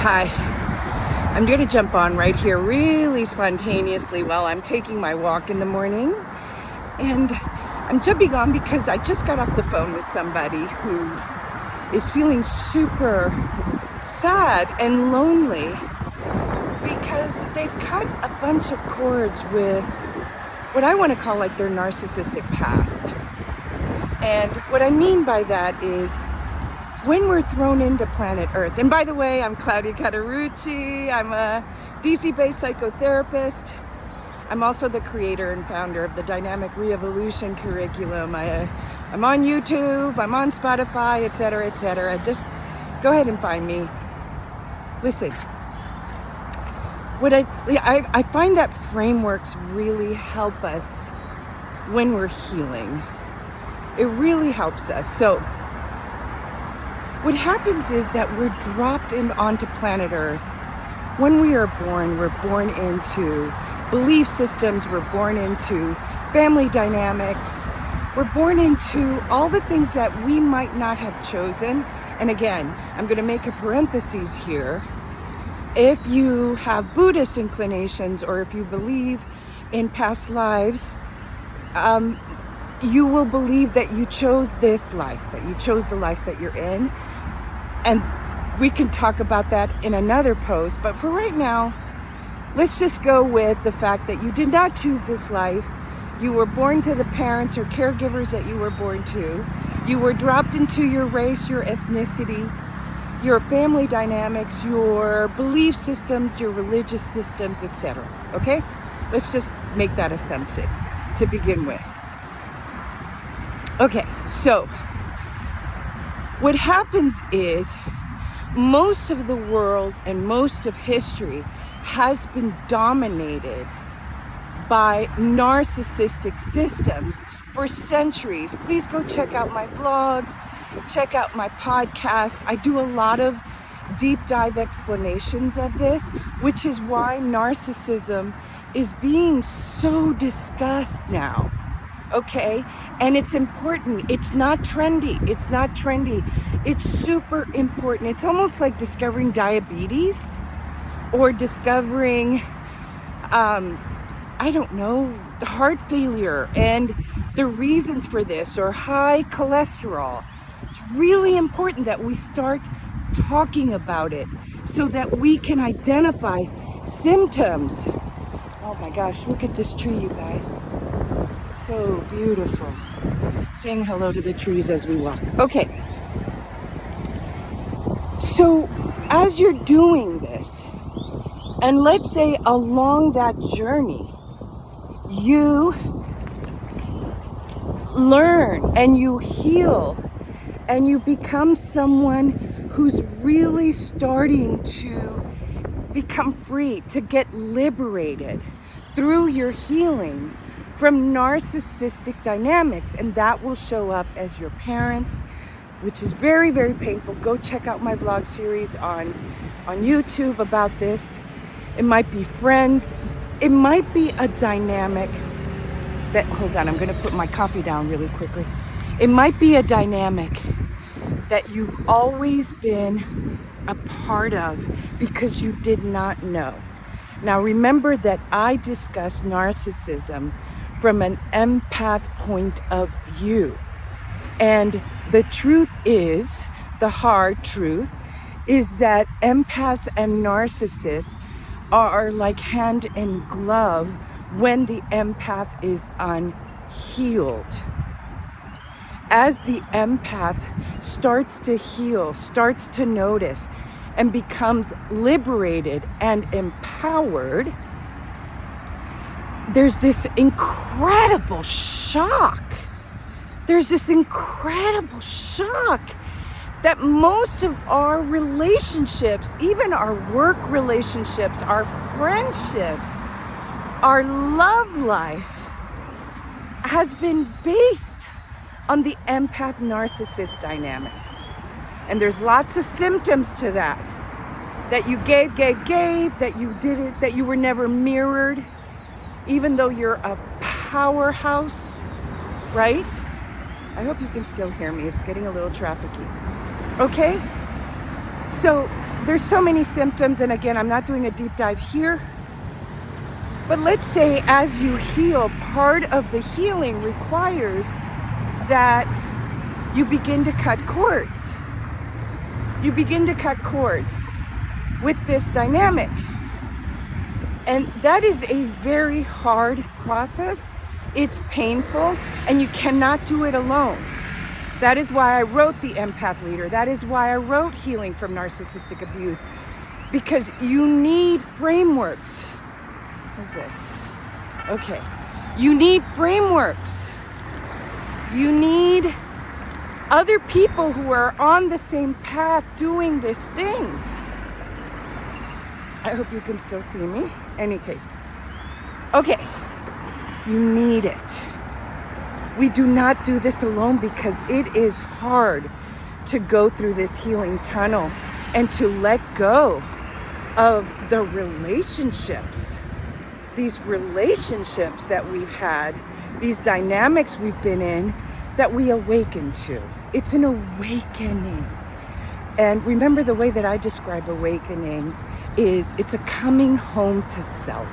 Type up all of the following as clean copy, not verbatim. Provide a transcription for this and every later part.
Hi, I'm going to jump on right here really spontaneously while I'm taking my walk in the morning. And I'm jumping on because I just got off the phone with somebody who is feeling super sad and lonely because they've cut a bunch of cords with what I want to call like their narcissistic past. And what I mean by that is when we're thrown into planet Earth, and by the way, I'm Claudia Catarucci, I'm a DC-based psychotherapist. I'm also the creator and founder of the Dynamic Re-Evolution curriculum. I'm on YouTube, I'm on Spotify, etc., etc. Just go ahead and find me. Listen, what I find that frameworks really help us when we're healing. It really helps us. So what happens is that we're dropped onto planet Earth. When we are born, we're born into belief systems, we're born into family dynamics, we're born into all the things that we might not have chosen. And again, I'm going to make a parenthesis here. If you have Buddhist inclinations or if you believe in past lives, you will believe that you chose this life, that you chose the life that you're in. And we can talk about that in another post. But for right now, let's just go with the fact that you did not choose this life. You were born to the parents or caregivers that you were born to. You were dropped into your race, your ethnicity, your family dynamics, your belief systems, your religious systems, etc. Okay? Let's just make that assumption to begin with. Okay, so what happens is most of the world and most of history has been dominated by narcissistic systems for centuries. Please go check out my vlogs, check out my podcast. I do a lot of deep dive explanations of this, which is why narcissism is being so discussed now. Okay, and it's important. It's not trendy. It's not trendy. It's super important. It's almost like discovering diabetes or discovering, I don't know, heart failure and the reasons for this, or high cholesterol. It's really important that we start talking about it so that we can identify symptoms. Oh my gosh, look at this tree, you guys. So beautiful. Saying hello to the trees as we walk. Okay. So as you're doing this, and let's say along that journey, you learn and you heal and you become someone who's really starting to become free, to get liberated through your healing from narcissistic dynamics, and that will show up as your parents, which is very, very painful. Go check out my vlog series on YouTube about this. It might be friends. It might be a dynamic that, hold on, I'm going to put my coffee down really quickly. It might be a dynamic that you've always been a part of because you did not know. Now remember that I discuss narcissism from an empath point of view. And the truth is, the hard truth, is that empaths and narcissists are like hand in glove when the empath is unhealed. As the empath starts to heal, starts to notice, and becomes liberated and empowered, there's this incredible shock. There's this incredible shock that most of our relationships, even our work relationships, our friendships, our love life, has been based on the empath-narcissist dynamic. And there's lots of symptoms to that. That you gave, that you did it, that you were never mirrored, even though you're a powerhouse, right? I hope you can still hear me. It's getting a little trafficky. Okay? So there's so many symptoms, and again, I'm not doing a deep dive here, but let's say as you heal, part of the healing requires that you begin to cut cords. You begin to cut cords with this dynamic. And that is a very hard process. It's painful, and you cannot do it alone. That is why I wrote The Empath Leader. That is why I wrote Healing from Narcissistic Abuse, because you need frameworks. What is this? Okay. You need frameworks. You need other people who are on the same path doing this thing. I hope you can still see me. Any case. Okay. You need it. We do not do this alone because it is hard to go through this healing tunnel and to let go of the relationships. These relationships that we've had, these dynamics we've been in, that we awaken to. It's an awakening. And remember, the way that I describe awakening is it's a coming home to self.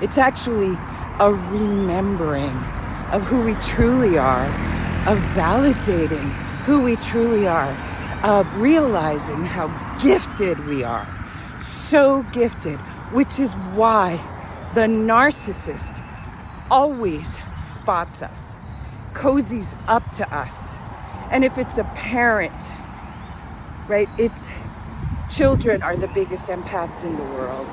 It's actually a remembering of who we truly are, of validating who we truly are, of realizing how gifted we are. So gifted, which is why the narcissist always spots us, cozies up to us. And if it's a parent, right, it's children are the biggest empaths in the world.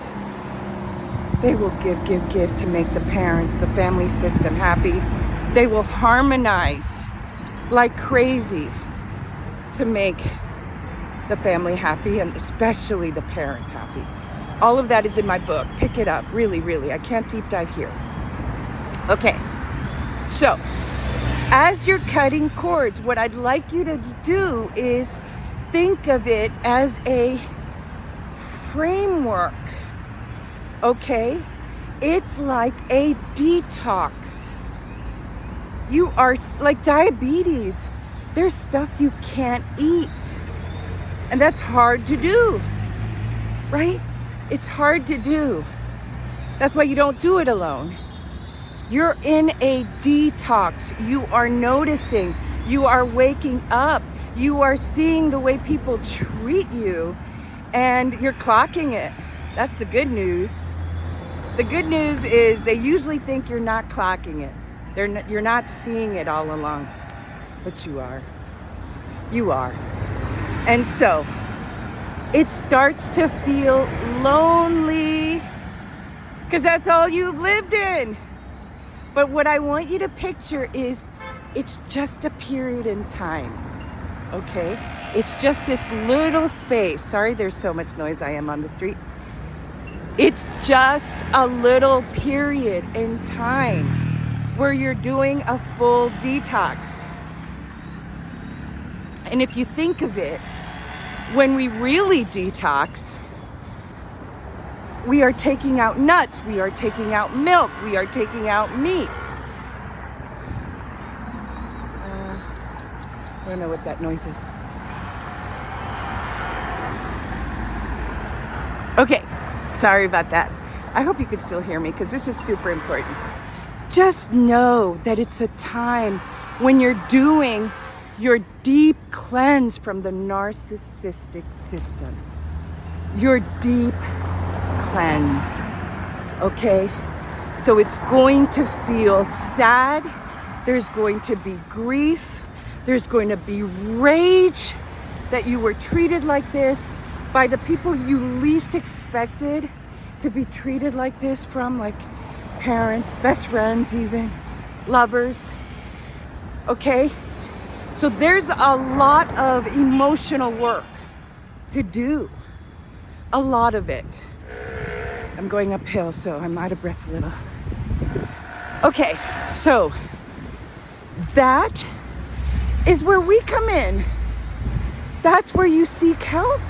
They will give to make the parents, the family system happy. They will harmonize like crazy to make the family happy, and especially the parent happy. All of that is in my book. Pick it up. Really, really. I can't deep dive here. Okay. So, as you're cutting cords, what I'd like you to do is think of it as a framework. Okay? It's like a detox. You are like diabetes. There's stuff you can't eat. And that's hard to do. Right? It's hard to do. That's why you don't do it alone. You're in a detox. You are noticing. You are waking up. You are seeing the way people treat you, and you're clocking it. That's the good news. The good news is they usually think you're not clocking it. You're not seeing it all along, but you are. You are. And so it starts to feel lonely because that's all you've lived in. But what I want you to picture is it's just a period in time, okay? It's just this little space. Sorry, there's so much noise. I am on the street. It's just a little period in time where you're doing a full detox. And if you think of it, when we really detox, we are taking out nuts, we are taking out milk, we are taking out meat. I don't know what that noise is. Okay, sorry about that. I hope you can still hear me because this is super important. Just know that it's a time when you're doing your deep cleanse from the narcissistic system. Your deep cleanse, okay? So it's going to feel sad. There's going to be grief. There's going to be rage that you were treated like this by the people you least expected to be treated like this from, like parents, best friends even, lovers, okay? So there's a lot of emotional work to do, a lot of it. I'm going uphill, so I'm out of breath a little. Okay, so that is where we come in. That's where you seek help.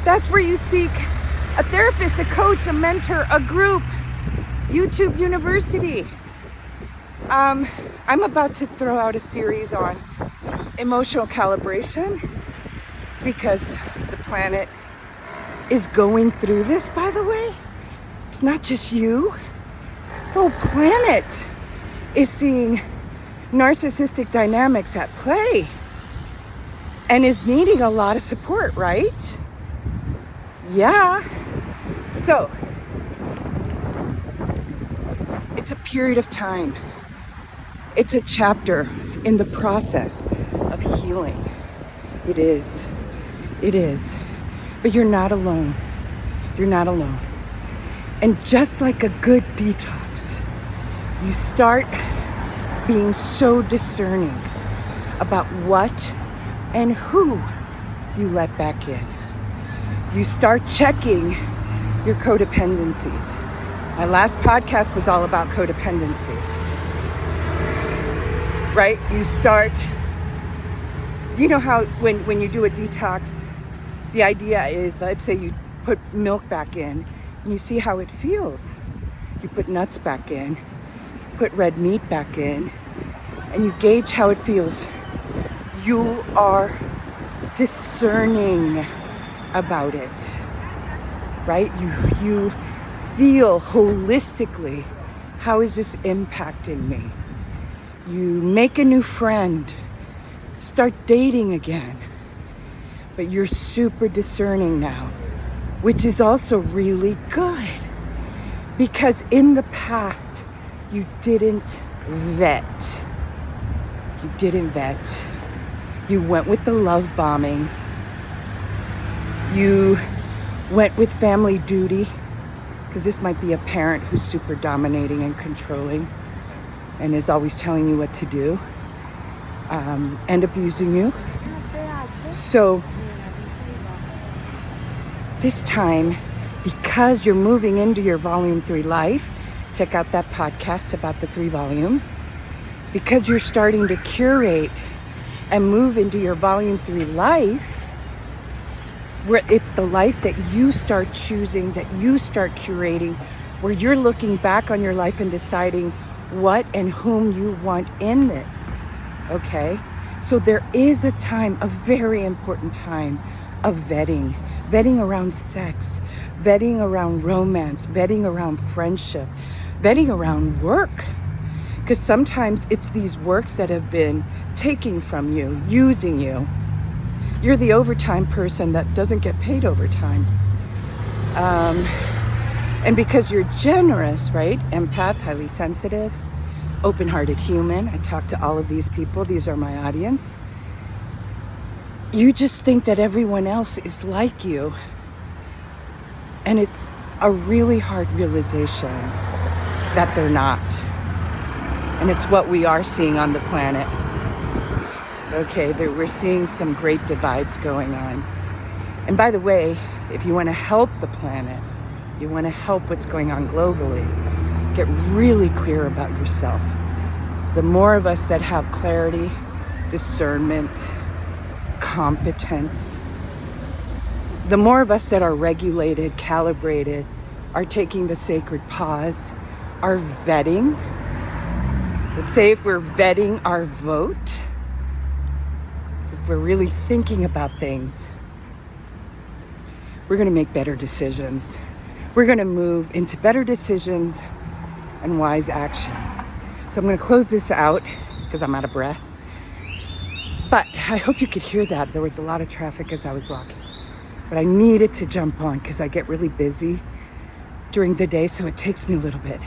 That's where you seek a therapist, a coach, a mentor, a group, YouTube University. I'm about to throw out a series on emotional calibration because the planet is going through this, by the way. It's not just you. The whole planet is seeing narcissistic dynamics at play and is needing a lot of support, right? Yeah. So, it's a period of time. It's a chapter in the process of healing. It is. It is. But you're not alone. You're not alone. And just like a good detox, you start being so discerning about what and who you let back in. You start checking your codependencies. My last podcast was all about codependency, right? You start, you know how when you do a detox, the idea is, let's say you put milk back in and you see how it feels. You put nuts back in, you put red meat back in, and you gauge how it feels. You are discerning about it, right? You feel holistically, how is this impacting me? You make a new friend, start dating again, but you're super discerning now, which is also really good, because in the past you didn't vet. You didn't vet. You went with the love bombing. You went with family duty, because this might be a parent who's super dominating and controlling and is always telling you what to do, and abusing you. So this time, because you're moving into your volume 3 life, check out that podcast about the 3 volumes, because you're starting to curate and move into your volume 3 life, where it's the life that you start choosing, that you start curating, where you're looking back on your life and deciding what and whom you want in it, okay? So there is a time, a very important time of vetting. Vetting around sex, vetting around romance, vetting around friendship, vetting around work. Because sometimes it's these works that have been taking from you, using you. You're the overtime person that doesn't get paid overtime. And because you're generous, right? Empath, highly sensitive, open-hearted human. I talk to all of these people. These are my audience. You just think that everyone else is like you. And it's a really hard realization that they're not. And it's what we are seeing on the planet. Okay, we're seeing some great divides going on. And by the way, if you want to help the planet, you want to help what's going on globally, get really clear about yourself. The more of us that have clarity, discernment, competence, the more of us that are regulated, calibrated, are taking the sacred pause, are vetting. Let's say if we're vetting our vote, if we're really thinking about things, we're going to make better decisions. We're going to move into better decisions and wise action. So I'm going to close this out because I'm out of breath. But I hope you could hear that. There was a lot of traffic as I was walking. But I needed to jump on because I get really busy during the day, so it takes me a little bit.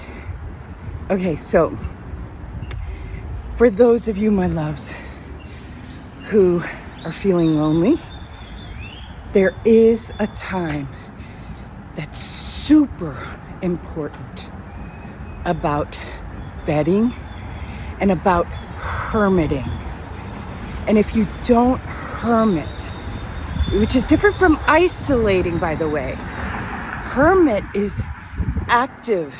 Okay, so for those of you, my loves, who are feeling lonely, there is a time that's super important about vetting and about hermiting. And if you don't hermit, which is different from isolating, by the way, hermit is active.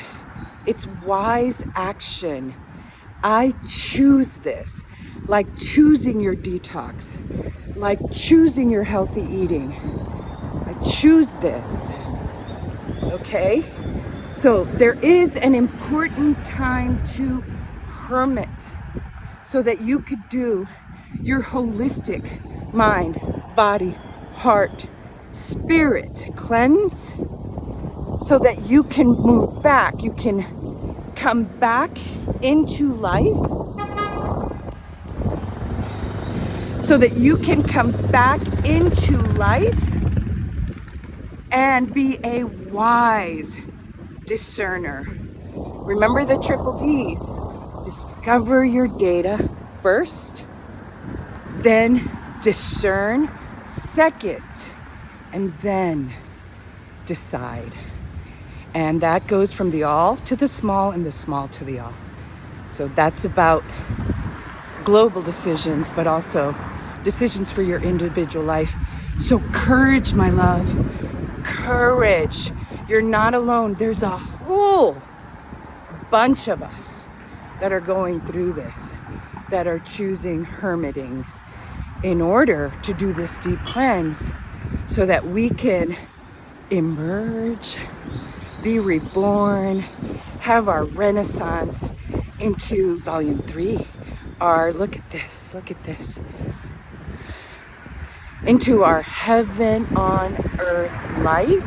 It's wise action. I choose this, like choosing your detox, like choosing your healthy eating. I choose this, okay? So there is an important time to hermit so that you could do your holistic mind, body, heart, spirit cleanse, so that you can move back. You can come back into life, so that you can come back into life and be a wise discerner. Remember the triple D's. Discover your data first, then discern second, and then decide. And that goes from the all to the small and the small to the all. So that's about global decisions, but also decisions for your individual life. So courage, my love, courage. You're not alone. There's a whole bunch of us that are going through this, that are choosing hermiting in order to do this deep cleanse, so that we can emerge, be reborn, have our renaissance into volume 3. Look at this, into our heaven on earth life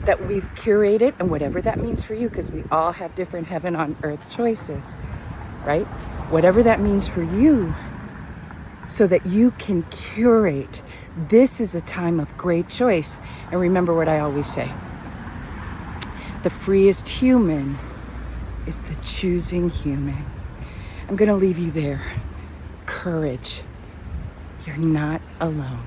that we've curated, and whatever that means for you, because we all have different heaven on earth choices, right? Whatever that means for you, so that you can curate. This is a time of great choice. And remember what I always say: the freest human is the choosing human. I'm going to leave you there. Courage. You're not alone.